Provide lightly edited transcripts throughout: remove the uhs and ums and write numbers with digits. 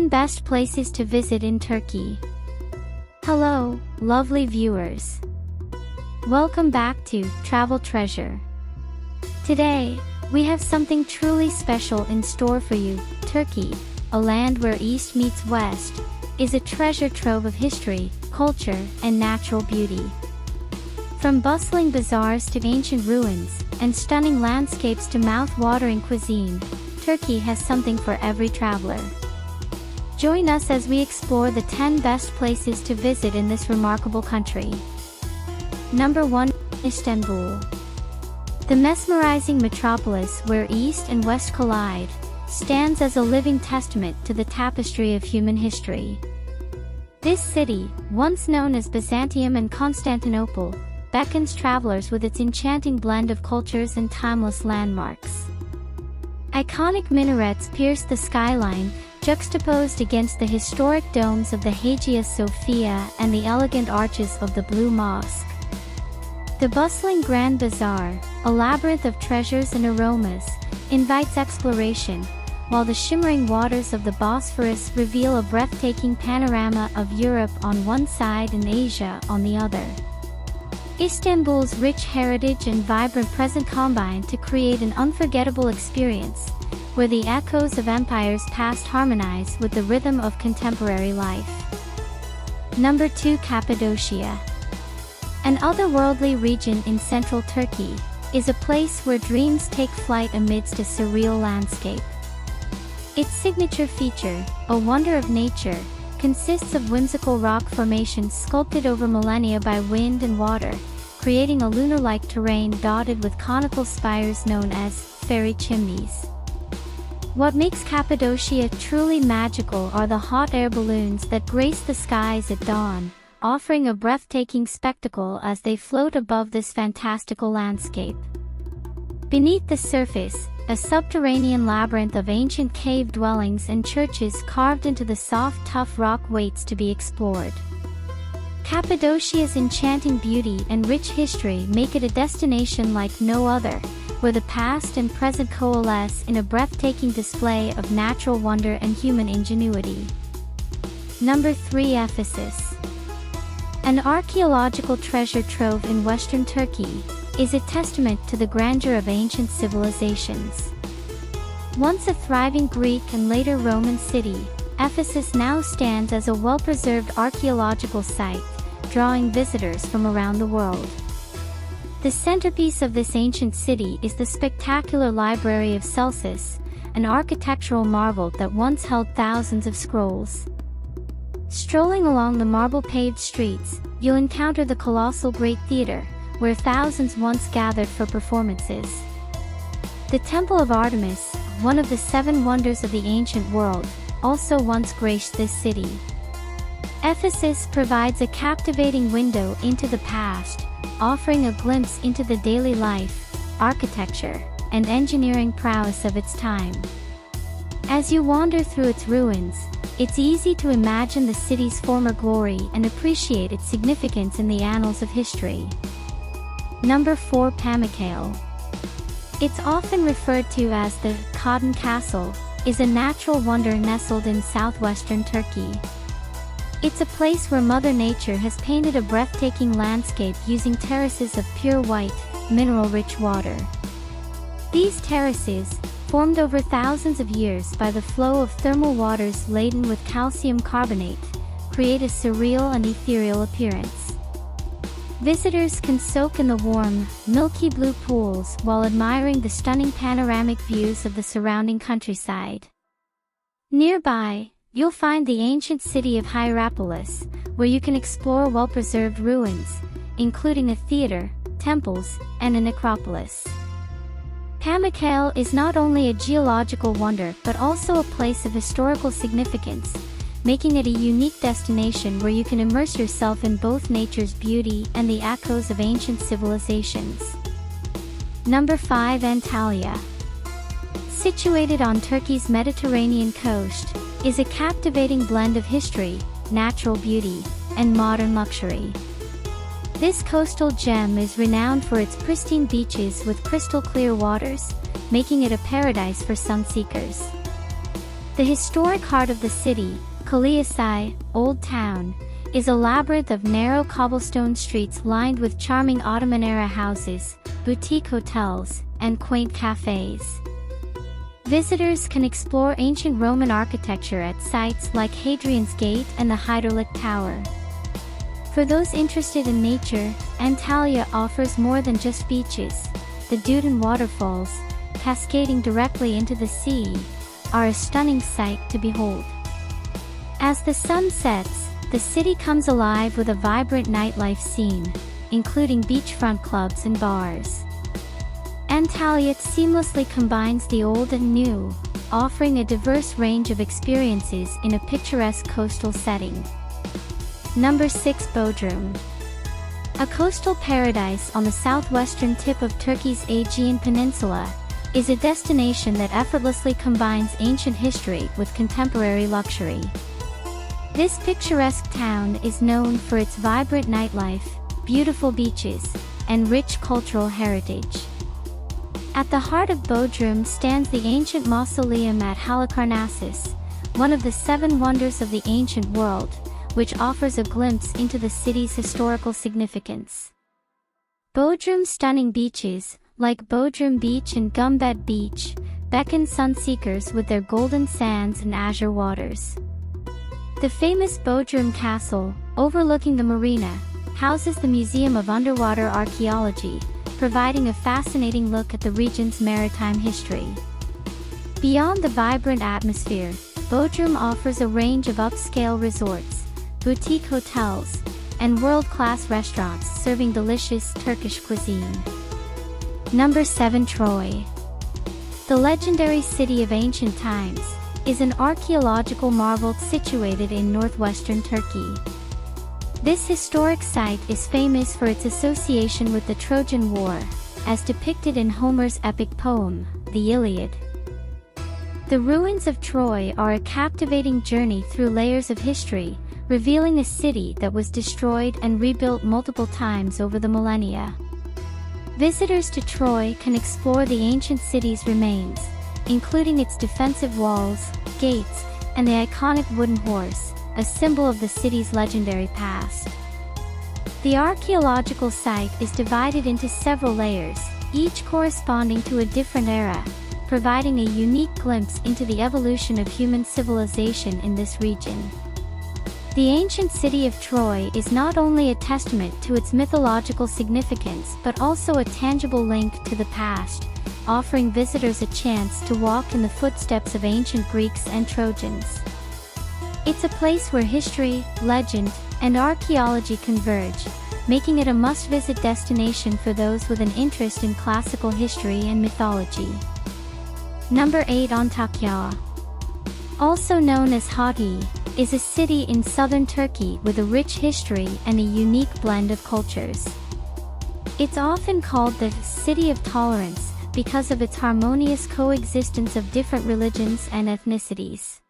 10 Best Places to Visit in Turkey. Hello, lovely viewers. Welcome back to Travel Treasure. Today, we have something truly special in store for you. Turkey, a land where East meets West, is a treasure trove of history, culture, and natural beauty. From bustling bazaars to ancient ruins, and stunning landscapes to mouth-watering cuisine, Turkey has something for every traveler. Join us as we explore the 10 best places to visit in this remarkable country. Number 1. Istanbul. The mesmerizing metropolis where East and West collide, stands as a living testament to the tapestry of human history. This city, once known as Byzantium and Constantinople, beckons travelers with its enchanting blend of cultures and timeless landmarks. Iconic minarets pierce the skyline, juxtaposed against the historic domes of the Hagia Sophia and the elegant arches of the Blue Mosque. The bustling Grand Bazaar, a labyrinth of treasures and aromas, invites exploration, while the shimmering waters of the Bosphorus reveal a breathtaking panorama of Europe on one side and Asia on the other. Istanbul's rich heritage and vibrant present combine to create an unforgettable experience, where the echoes of empires past harmonize with the rhythm of contemporary life. Number 2. Cappadocia. An otherworldly region in central Turkey, is a place where dreams take flight amidst a surreal landscape. Its signature feature, a wonder of nature, consists of whimsical rock formations sculpted over millennia by wind and water, creating a lunar-like terrain dotted with conical spires known as fairy chimneys. What makes Cappadocia truly magical are the hot air balloons that grace the skies at dawn, offering a breathtaking spectacle as they float above this fantastical landscape. Beneath the surface, a subterranean labyrinth of ancient cave dwellings and churches carved into the soft, tough rock waits to be explored. Cappadocia's enchanting beauty and rich history make it a destination like no other, where the past and present coalesce in a breathtaking display of natural wonder and human ingenuity. Number 3. Ephesus. An archaeological treasure trove in western Turkey, is a testament to the grandeur of ancient civilizations. Once a thriving Greek and later Roman city, Ephesus now stands as a well-preserved archaeological site, drawing visitors from around the world. The centerpiece of this ancient city is the spectacular Library of Celsus, an architectural marvel that once held thousands of scrolls. Strolling along the marble-paved streets, you'll encounter the colossal Great Theater, where thousands once gathered for performances. The Temple of Artemis, one of the 7 wonders of the ancient world, also once graced this city. Ephesus provides a captivating window into the past, offering a glimpse into the daily life, architecture, and engineering prowess of its time. As you wander through its ruins, it's easy to imagine the city's former glory and appreciate its significance in the annals of history. Number 4. Pamukkale. It's often referred to as the Cotton Castle, is a natural wonder nestled in southwestern Turkey. It's a place where Mother Nature has painted a breathtaking landscape using terraces of pure white, mineral-rich water. These terraces, formed over thousands of years by the flow of thermal waters laden with calcium carbonate, create a surreal and ethereal appearance. Visitors can soak in the warm, milky blue pools while admiring the stunning panoramic views of the surrounding countryside. Nearby, you'll find the ancient city of Hierapolis, where you can explore well-preserved ruins, including a theater, temples, and a necropolis. Pamukkale is not only a geological wonder but also a place of historical significance, making it a unique destination where you can immerse yourself in both nature's beauty and the echoes of ancient civilizations. Number 5. Antalya. Situated on Turkey's Mediterranean coast, is a captivating blend of history, natural beauty, and modern luxury. This coastal gem is renowned for its pristine beaches with crystal-clear waters, making it a paradise for sun-seekers. The historic heart of the city, Kaliasai, Old Town, is a labyrinth of narrow cobblestone streets lined with charming Ottoman-era houses, boutique hotels, and quaint cafes. Visitors can explore ancient Roman architecture at sites like Hadrian's Gate and the Hydraulic Tower. For those interested in nature, Antalya offers more than just beaches. The Duden waterfalls, cascading directly into the sea, are a stunning sight to behold. As the sun sets, the city comes alive with a vibrant nightlife scene, including beachfront clubs and bars. Antalya seamlessly combines the old and new, offering a diverse range of experiences in a picturesque coastal setting. Number 6. Bodrum. A coastal paradise on the southwestern tip of Turkey's Aegean Peninsula, is a destination that effortlessly combines ancient history with contemporary luxury. This picturesque town is known for its vibrant nightlife, beautiful beaches, and rich cultural heritage. At the heart of Bodrum stands the ancient mausoleum at Halicarnassus, one of the 7 wonders of the ancient world, which offers a glimpse into the city's historical significance. Bodrum's stunning beaches, like Bodrum Beach and Gumbet Beach, beckon sunseekers with their golden sands and azure waters. The famous Bodrum Castle, overlooking the marina, houses the Museum of Underwater Archaeology, providing a fascinating look at the region's maritime history. Beyond the vibrant atmosphere, Bodrum offers a range of upscale resorts, boutique hotels, and world-class restaurants serving delicious Turkish cuisine. Number 7. Troy. The legendary city of ancient times is an archaeological marvel situated in northwestern Turkey. This historic site is famous for its association with the Trojan War, as depicted in Homer's epic poem, the Iliad. The ruins of Troy are a captivating journey through layers of history, revealing a city that was destroyed and rebuilt multiple times over the millennia. Visitors to Troy can explore the ancient city's remains, including its defensive walls, gates, and the iconic wooden horse, a symbol of the city's legendary past. The archaeological site is divided into several layers, each corresponding to a different era, providing a unique glimpse into the evolution of human civilization in this region. The ancient city of Troy is not only a testament to its mythological significance but also a tangible link to the past, offering visitors a chance to walk in the footsteps of ancient Greeks and Trojans. It's a place where history, legend, and archaeology converge, making it a must-visit destination for those with an interest in classical history and mythology. Number 8. Antakya. Also known as Hatay, is a city in southern Turkey with a rich history and a unique blend of cultures. It's often called the City of Tolerance because of its harmonious coexistence of different religions and ethnicities.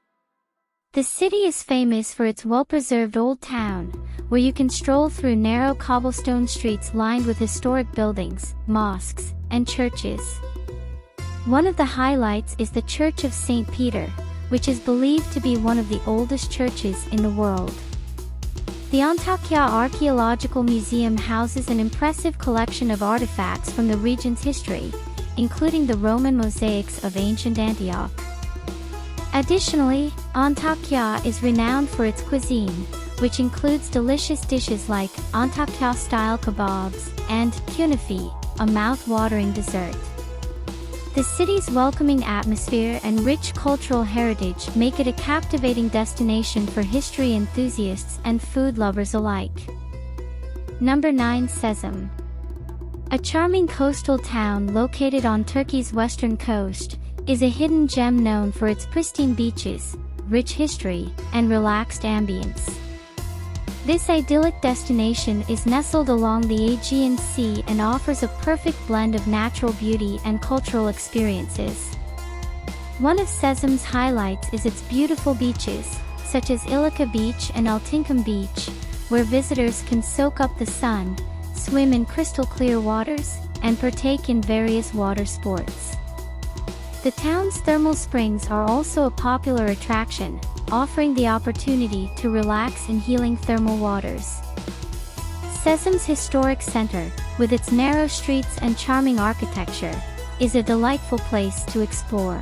The city is famous for its well-preserved old town, where you can stroll through narrow cobblestone streets lined with historic buildings, mosques, and churches. One of the highlights is the Church of St. Peter, which is believed to be one of the oldest churches in the world. The Antakya Archaeological Museum houses an impressive collection of artifacts from the region's history, including the Roman mosaics of ancient Antioch. Additionally, Antakya is renowned for its cuisine, which includes delicious dishes like Antakya-style kebabs and kunefe, a mouth-watering dessert. The city's welcoming atmosphere and rich cultural heritage make it a captivating destination for history enthusiasts and food lovers alike. Number 9. Sezim. A charming coastal town located on Turkey's western coast, is a hidden gem known for its pristine beaches, rich history, and relaxed ambience. This idyllic destination is nestled along the Aegean Sea and offers a perfect blend of natural beauty and cultural experiences. One of Sezim's highlights is its beautiful beaches, such as Ilika Beach and Altinkum Beach, where visitors can soak up the sun, swim in crystal clear waters, and partake in various water sports. The town's thermal springs are also a popular attraction, offering the opportunity to relax in healing thermal waters. Sesam's historic center, with its narrow streets and charming architecture, is a delightful place to explore.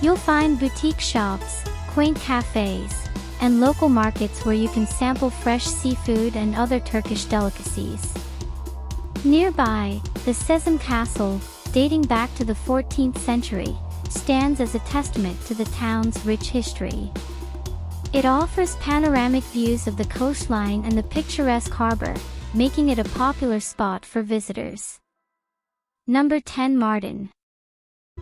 You'll find boutique shops, quaint cafes, and local markets where you can sample fresh seafood and other Turkish delicacies. Nearby, the Sesam Castle, dating back to the 14th century, stands as a testament to the town's rich history. It offers panoramic views of the coastline and the picturesque harbor, making it a popular spot for visitors. Number 10. Mardin.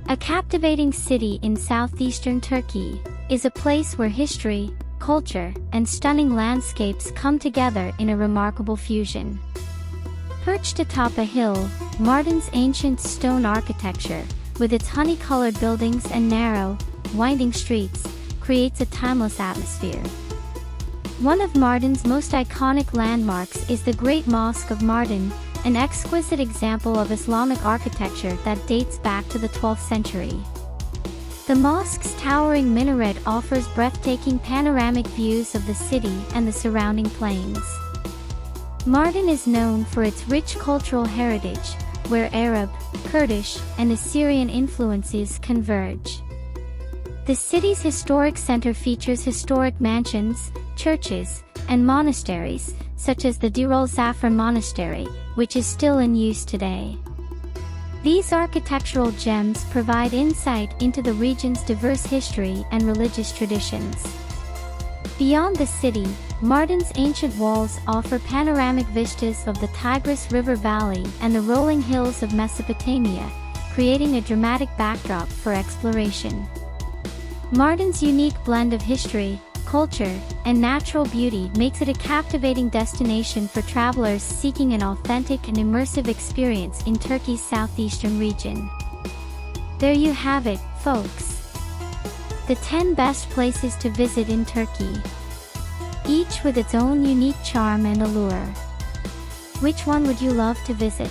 A captivating city in southeastern Turkey, is a place where history, culture, and stunning landscapes come together in a remarkable fusion. Perched atop a hill, Mardin's ancient stone architecture, with its honey-colored buildings and narrow, winding streets, creates a timeless atmosphere. One of Mardin's most iconic landmarks is the Great Mosque of Mardin, an exquisite example of Islamic architecture that dates back to the 12th century. The mosque's towering minaret offers breathtaking panoramic views of the city and the surrounding plains. Mardin is known for its rich cultural heritage, where Arab, Kurdish, and Assyrian influences converge. The city's historic center features historic mansions, churches, and monasteries, such as the Dirol Zafran Monastery, which is still in use today. These architectural gems provide insight into the region's diverse history and religious traditions. Beyond the city, Mardin's ancient walls offer panoramic vistas of the Tigris River Valley and the rolling hills of Mesopotamia, creating a dramatic backdrop for exploration. Mardin's unique blend of history, culture, and natural beauty makes it a captivating destination for travelers seeking an authentic and immersive experience in Turkey's southeastern region. There you have it, folks. The 10 best places to visit in Turkey, each with its own unique charm and allure. Which one would you love to visit?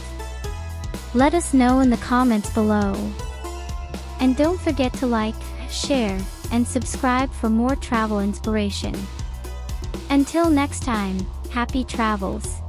Let us know in the comments below. And don't forget to like, share, and subscribe for more travel inspiration. Until next time, happy travels!